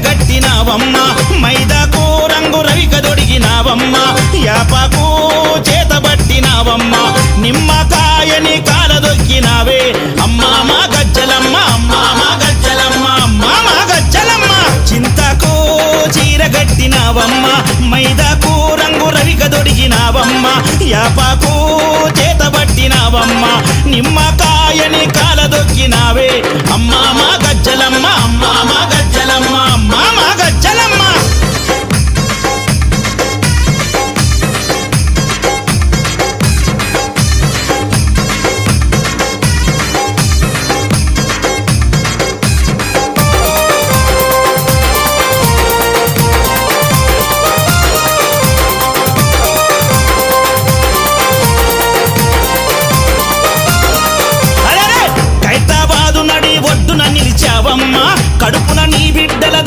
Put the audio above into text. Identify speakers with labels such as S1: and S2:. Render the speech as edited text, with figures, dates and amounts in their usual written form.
S1: గట్టినావమ్మ మైదాకు రంగు రవిక దొడిగినావమ్మ యాపాకు చేతబట్టినావమ్మ నిమ్మకాయని కాలదొక్కినావే అమ్మా మా గజ్జలమ్మ అమ్మా మా గజ్జలమ్మ అమ్మా మా గజ్జలమ్మ చింతకు చీర గట్టినావమ్మ మైదాకు రంగు రవిక దొడిగినావమ్మ యాపాకు చేతబట్టినావమ్మ నిమ్మకాయని కాలదొక్కినావే అమ్మా మా గజ్జలమ్మ అమ్మా మా గజ్జలమ్మ అమ్మా మా గజ్జలమ్మ కడుపున నీ బిడ్డల